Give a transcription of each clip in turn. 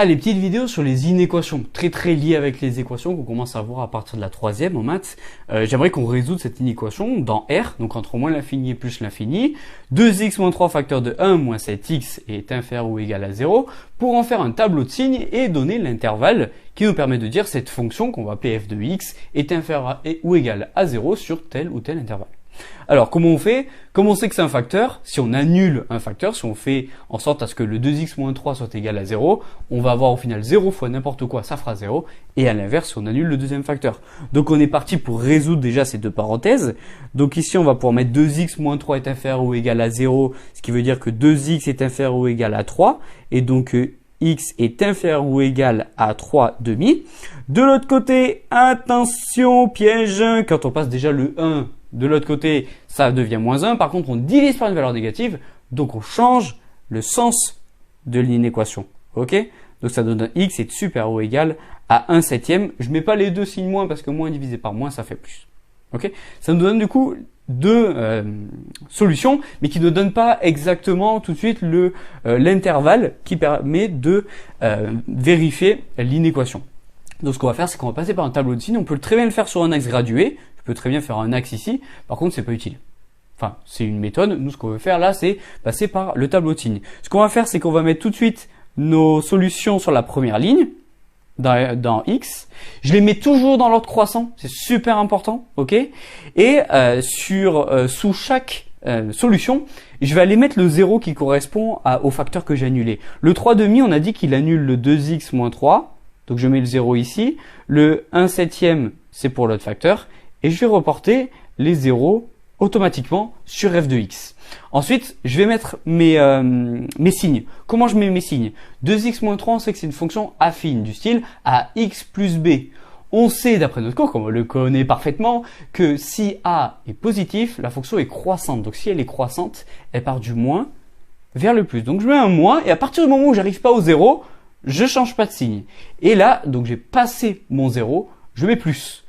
Allez, petite vidéo sur les inéquations, très liées avec les équations qu'on commence à voir à partir de la troisième en maths. J'aimerais qu'on résout cette inéquation dans R, donc entre moins l'infini et plus l'infini. 2x moins 3 facteur de 1 moins 7x est inférieur ou égal à 0, pour en faire un tableau de signes et donner l'intervalle qui nous permet de dire cette fonction qu'on va appeler f de x est inférieure ou égale à 0 sur tel ou tel intervalle. Alors, comment on fait? Comment on sait que c'est un facteur? Si on annule un facteur, si on fait en sorte à ce que le 2x moins 3 soit égal à 0, on va avoir au final 0 fois n'importe quoi, ça fera 0. Et à l'inverse, si on annule le deuxième facteur. Donc, on est parti pour résoudre déjà ces deux parenthèses. Donc, ici, on va pouvoir mettre 2x moins 3 est inférieur ou égal à 0, ce qui veut dire que 2x est inférieur ou égal à 3. Et donc, x est inférieur ou égal à 3 demi. De l'autre côté, attention, piège, quand on passe déjà le 1, de l'autre côté, ça devient moins 1. Par contre, on divise par une valeur négative. Donc, on change le sens de l'inéquation. OK? Donc, ça donne un x est supérieur ou égal à 1 septième. Je mets pas les deux signes moins parce que moins divisé par moins, ça fait plus. OK? Ça nous donne du coup deux solutions, mais qui ne donnent pas exactement tout de suite l'intervalle qui permet de vérifier l'inéquation. Donc, ce qu'on va faire, c'est qu'on va passer par un tableau de signes. On peut très bien le faire sur un axe gradué. Je peux très bien faire un axe ici. Par contre, c'est pas utile. Enfin, c'est une méthode. Nous, ce qu'on veut faire là, c'est passer par le tableau de signes. Ce qu'on va faire, c'est qu'on va mettre tout de suite nos solutions sur la première ligne dans X. Je les mets toujours dans l'ordre croissant. C'est super important. OK? Et sous chaque solution, je vais aller mettre le 0 qui correspond au facteur que j'ai annulé. Le 3 demi, on a dit qu'il annule le 2x moins 3. Donc, je mets le 0 ici. Le 1 septième, c'est pour l'autre facteur. Et je vais reporter les 0 automatiquement sur f de x. Ensuite, je vais mettre mes signes. Comment je mets mes signes? 2x moins 3, on sait que c'est une fonction affine du style ax plus b. On sait, d'après notre cours, comme on le connaît parfaitement, que si a est positif, la fonction est croissante. Donc si elle est croissante, elle part du moins vers le plus. Donc je mets un moins, et à partir du moment où j'arrive pas au 0, je change pas de signe. Et là, donc j'ai passé mon 0, je mets plus.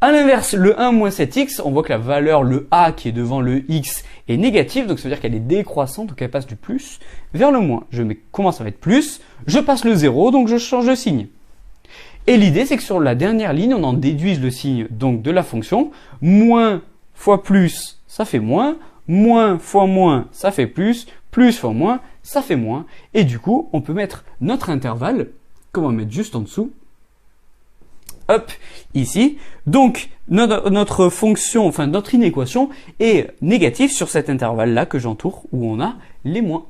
À l'inverse, le 1 moins 7x, on voit que la valeur, le a qui est devant le x, est négative, donc ça veut dire qu'elle est décroissante, donc elle passe du plus vers le moins. Je commence à mettre plus, je passe le 0, donc je change de signe. Et l'idée, c'est que sur la dernière ligne, on en déduise le signe donc de la fonction. Moins fois plus, ça fait moins fois moins, ça fait plus fois moins, ça fait moins. Et du coup, on peut mettre notre intervalle, qu'on va mettre juste en dessous, hop, ici. Donc, notre fonction, enfin notre inéquation est négative sur cet intervalle-là que j'entoure, où on a les moins.